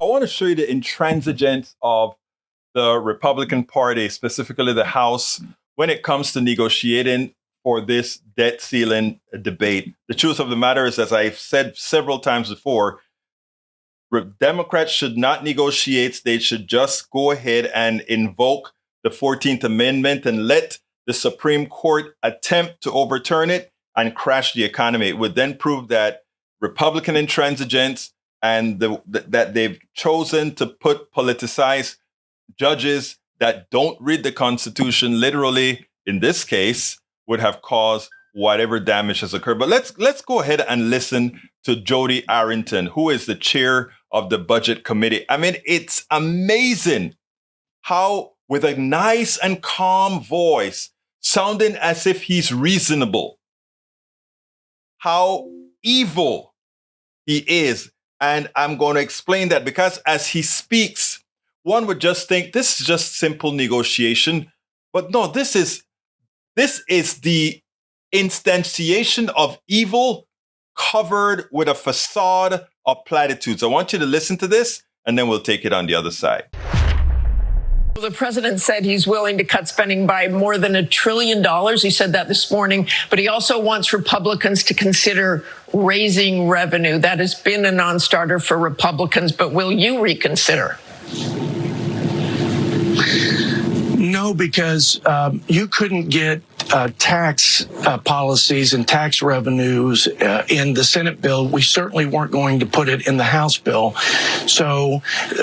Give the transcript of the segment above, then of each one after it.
I want to show you the intransigence of the Republican Party, specifically the House, when it comes to negotiating for this debt ceiling debate. The truth of the matter is, as I've said several times before, Democrats should not negotiate. They should just go ahead and invoke the 14th Amendment and let the Supreme Court attempt to overturn it and crash the economy. It would then prove that Republican intransigence and that they've chosen to put politicized judges that don't read the Constitution literally, in this case, would have caused whatever damage has occurred. But let's go ahead and listen to Jodey Arrington, who is the chair of the Budget Committee. I mean, it's amazing how, with a nice and calm voice, sounding as if he's reasonable, how evil he is. And I'm going to explain that, because as he speaks, one would just think this is just simple negotiation. But no, this is the instantiation of evil covered with a facade of platitudes. I want you to listen to this, and then we'll take it on the other side. The president said he's willing to cut spending by more than $1 trillion. He said that this morning, but he also wants Republicans to consider raising revenue. That has been a non-starter for Republicans, but will you reconsider? No, because you couldn't get tax policies and tax revenues in the Senate bill. We certainly weren't going to put it in the House bill. So,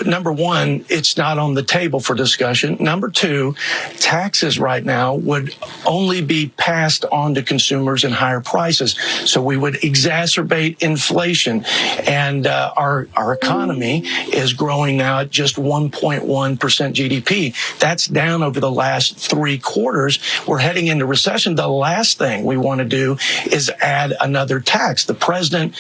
number one, it's not on the table for discussion. Number two, taxes right now would only be passed on to consumers in higher prices. So we would exacerbate inflation. And our economy is growing now at just 1.1% GDP. That's down over the last 3 quarters. We're heading into recession. The last thing we want to do is add another tax. The president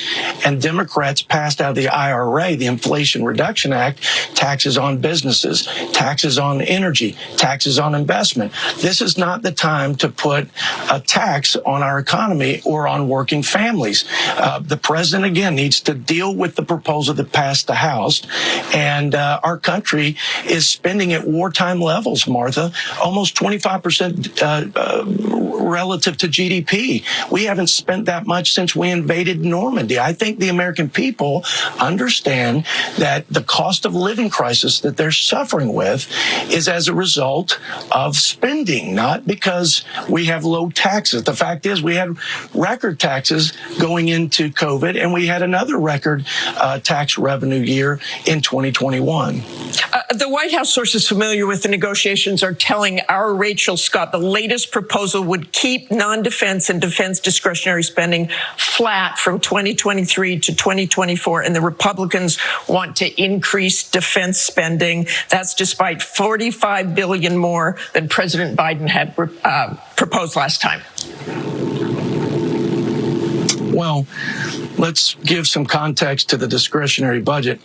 and Democrats passed out of the IRA, the Inflation Reduction Act, taxes on businesses, taxes on energy, taxes on investment. This is not the time to put a tax on our economy or on working families. The president, again, needs to deal with the proposal that passed the House. And our country is spending at wartime levels, Martha, almost 25% relative to GDP. We haven't spent that much since we invaded Normandy. I think the American people understand that the cost of living crisis that they're suffering with is as a result of spending, not because we have low taxes. The fact is we had record taxes going into COVID, and we had another record tax revenue year in 2021. The White House sources familiar with the negotiations are telling our Rachel Scott the latest proposal would keep non-defense and defense discretionary spending flat from 2023 to 2024, and the Republicans want to increase defense spending. That's despite $45 billion more than President Biden had proposed last time. Well, let's give some context to the discretionary budget.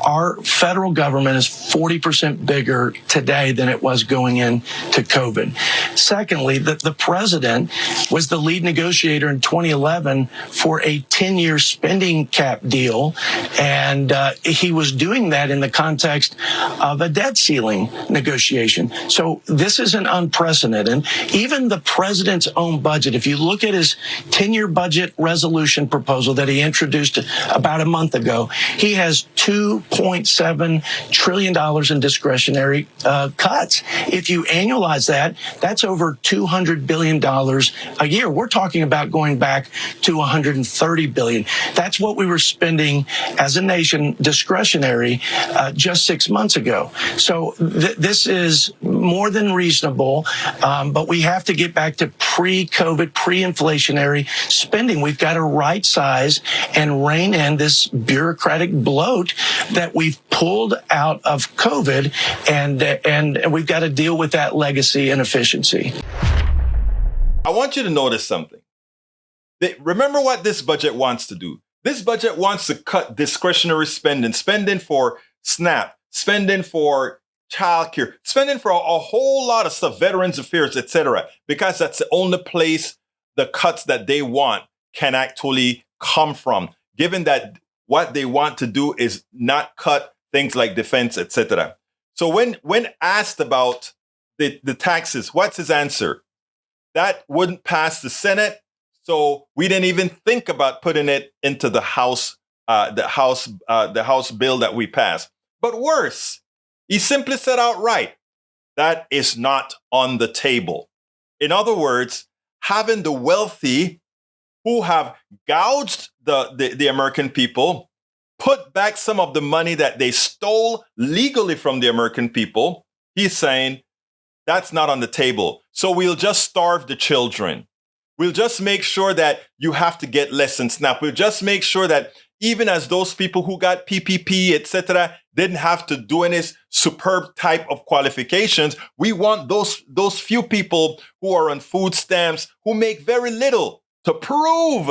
Our federal government is 40% bigger today than it was going into COVID. Secondly, the president was the lead negotiator in 2011 for a 10-year spending cap deal, and he was doing that in the context of a debt ceiling negotiation. So this isn't unprecedented. Even the president's own budget, if you look at his 10-year budget resolution proposal that he introduced about a month ago, he has $2.7 trillion in discretionary cuts. If you annualize that, that's over $200 billion a year. We're talking about going back to $130 billion. That's what we were spending as a nation discretionary just 6 months ago. So this is more than reasonable, but we have to get back to pre-COVID, pre-inflationary spending. We've got to right size and rein in this bureaucratic bloat that we've pulled out of COVID, and we've got to deal with that legacy and efficiency. I want you to notice something. Remember what this budget wants to do. This budget wants to cut discretionary spending for SNAP, spending for childcare, spending for a whole lot of stuff, Veterans Affairs, etc., because that's the only place the cuts that they want can actually come from, given that what they want to do is not cut things like defense, etc. So when asked about the taxes, what's his answer? That wouldn't pass the Senate, so we didn't even think about putting it into the House bill that we passed. But worse, he simply said outright, that is not on the table. In other words, having the wealthy who have gouged the American people put back some of the money that they stole legally from the American people, he's saying that's not on the table. So we'll just starve the children. We'll just make sure that you have to get less than SNAP. We'll just make sure that even as those people who got PPP, etc., didn't have to do any superb type of qualifications, we want those few people who are on food stamps, who make very little, to prove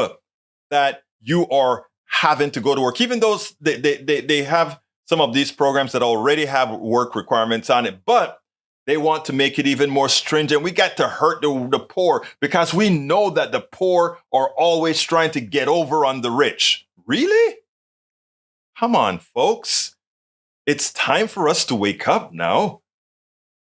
that you are having to go to work. Even those, they have some of these programs that already have work requirements on it, but they want to make it even more stringent. We got to hurt the poor because we know that the poor are always trying to get over on the rich. Really? Come on, folks. It's time for us to wake up now.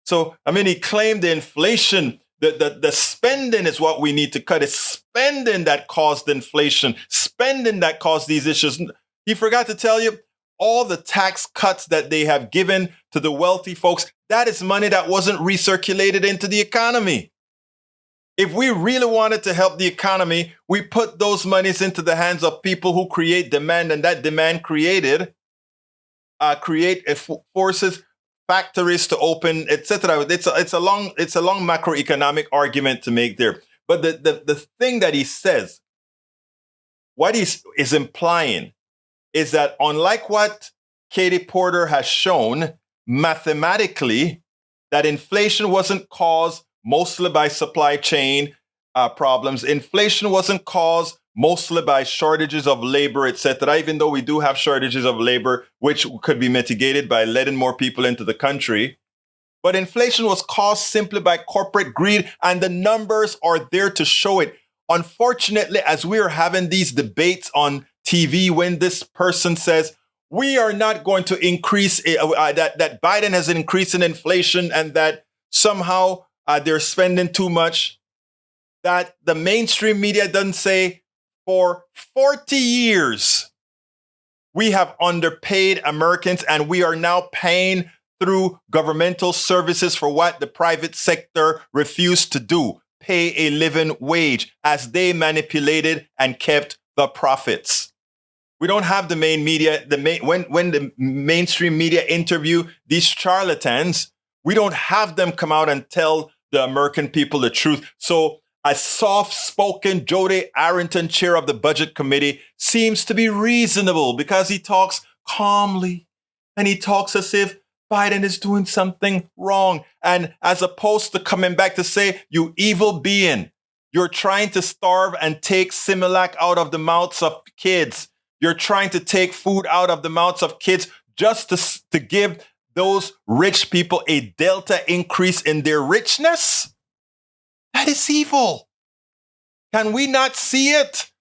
So, I mean, he claimed the inflation, the spending is what we need to cut. It's spending that caused inflation, spending that caused these issues. He forgot to tell you all the tax cuts that they have given to the wealthy folks. That is money that wasn't recirculated into the economy. If we really wanted to help the economy, we put those monies into the hands of people who create demand, and that demand forces factories to open, etc. It's a long macroeconomic argument to make there. But the thing that he says, what he is implying, is that unlike what Katie Porter has shown mathematically, that inflation wasn't caused mostly by supply chain problems. Inflation wasn't caused mostly by shortages of labor, etc., even though we do have shortages of labor, which could be mitigated by letting more people into the country. But inflation was caused simply by corporate greed, and the numbers are there to show it. Unfortunately, as we are having these debates on TV, when this person says, we are not going to increase, that Biden has an increase in inflation and that somehow they're spending too much, that the mainstream media doesn't say, for 40 years, we have underpaid Americans, and we are now paying through governmental services for what the private sector refused to do, pay a living wage, as they manipulated and kept the profits. We don't have the main media. When the mainstream media interview these charlatans, we don't have them come out and tell the American people the truth. So a soft-spoken Jodey Arrington, chair of the Budget Committee, seems to be reasonable because he talks calmly and he talks as if Biden is doing something wrong. And as opposed to coming back to say, you evil being, you're trying to starve and take Similac out of the mouths of kids. You're trying to take food out of the mouths of kids just to give those rich people a delta increase in their richness. That is evil. Can we not see it?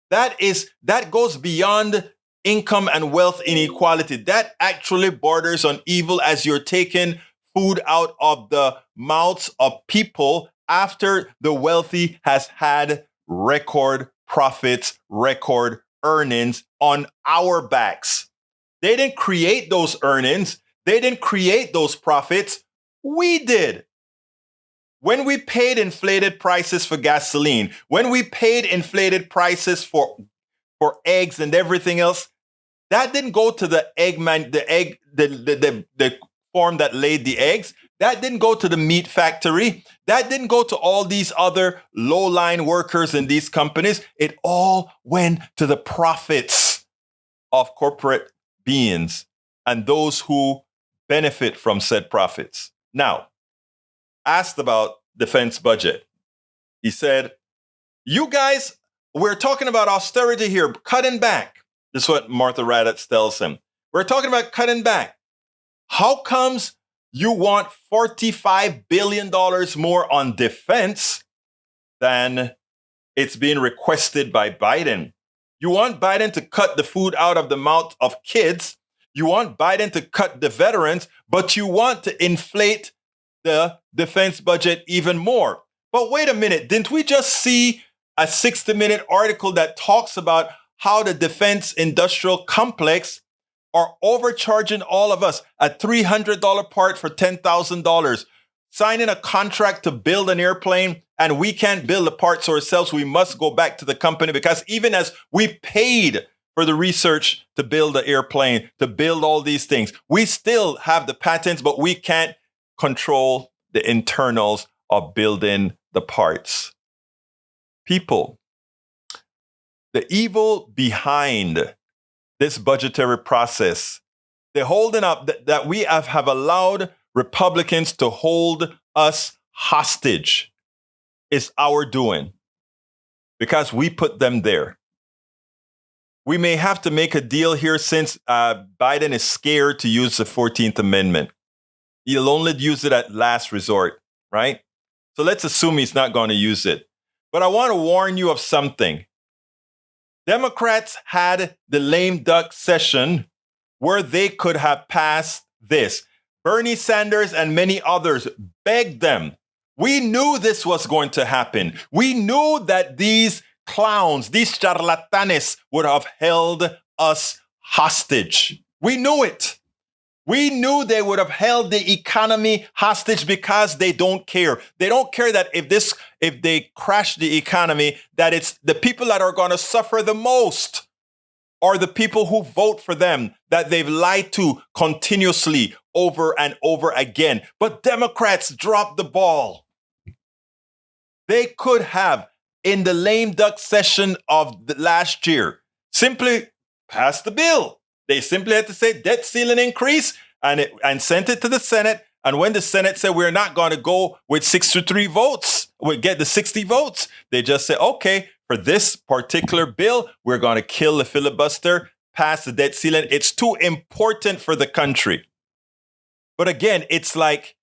That goes beyond income and wealth inequality. That actually borders on evil, as you're taking food out of the mouths of people after the wealthy has had record profits, record earnings on our backs. They didn't create those earnings. They didn't create those profits. We did. When we paid inflated prices for gasoline, when we paid inflated prices for eggs and everything else, that didn't go to the farm that laid the eggs. That didn't go to the meat factory. That didn't go to all these other low-line workers in these companies. It all went to the profits of corporate beings and those who benefit from said profits. Now, asked about defense budget, he said, you guys, we're talking about austerity here, cutting back. This is what Martha Raddatz tells him. We're talking about cutting back. How comes you want $45 billion more on defense than it's being requested by Biden? You want Biden to cut the food out of the mouth of kids. You want Biden to cut the veterans, but you want to inflate the defense budget even more. But wait a minute, didn't we just see a 60-minute article that talks about how the defense industrial complex are overcharging all of us a $300 part for $10,000, signing a contract to build an airplane, and we can't build the parts ourselves. We must go back to the company because even as we paid for the research to build the airplane, to build all these things, we still have the patents, but we can't control the internals of building the parts. People, the evil behind this budgetary process, the holding up that we have allowed Republicans to hold us hostage is our doing because we put them there. We may have to make a deal here since Biden is scared to use the 14th Amendment. He'll only use it at last resort, right? So let's assume he's not going to use it. But I want to warn you of something. Democrats had the lame duck session where they could have passed this. Bernie Sanders and many others begged them. We knew this was going to happen. We knew that these clowns, these charlatanes would have held us hostage. We knew it. We knew they would have held the economy hostage because they don't care. They don't care that if they crash the economy, that it's the people that are going to suffer the most are the people who vote for them, that they've lied to continuously over and over again. But Democrats dropped the ball. They could have, in the lame duck session of the last year, simply passed the bill. They simply had to say debt ceiling increase and sent it to the Senate. And when the Senate said we're not going to go with 63 votes, we get the 60 votes, they just said, okay, for this particular bill, we're going to kill the filibuster, pass the debt ceiling. It's too important for the country. But again, it's like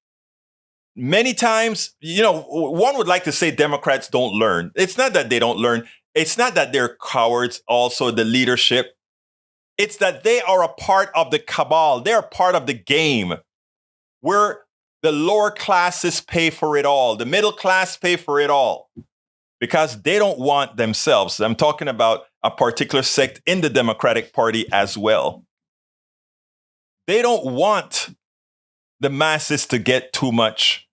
many times, one would like to say Democrats don't learn. It's not that they don't learn. It's not that they're cowards, also the leadership. It's that they are a part of the cabal. They're a part of the game where the lower classes pay for it all. The middle class pay for it all because they don't want themselves. I'm talking about a particular sect in the Democratic Party as well. They don't want the masses to get too much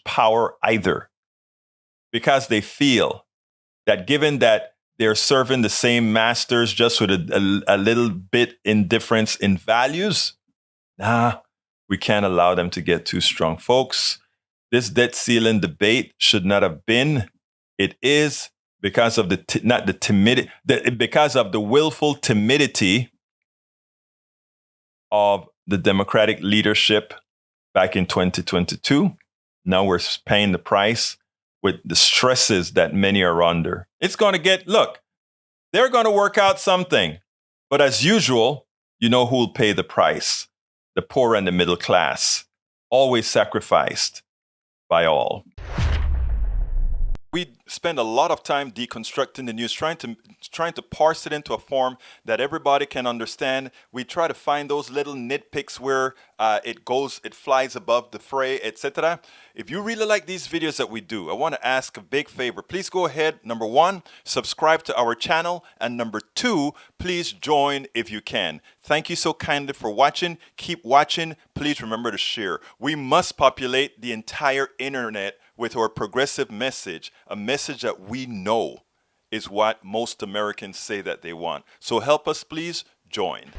power either because they feel that given that they're serving the same masters just with a little bit in difference in values, we can't allow them to get too strong. Folks, this debt ceiling debate should not have been. It is because of because of the willful timidity of the Democratic leadership back in 2022. Now we're paying the price with the stresses that many are under. It's going to they're going to work out something. But as usual, you know who will pay the price? The poor and the middle class, always sacrificed by all. We spend a lot of time deconstructing the news, trying to parse it into a form that everybody can understand. We try to find those little nitpicks where it flies above the fray, etc. If you really like these videos that we do, I want to ask a big favor. Please go ahead. Number 1, subscribe to our channel. And number 2, please join if you can. Thank you so kindly for watching. Keep watching. Please remember to share. We must populate the entire internet with our progressive message, a message that we know is what most Americans say that they want. So help us, please join.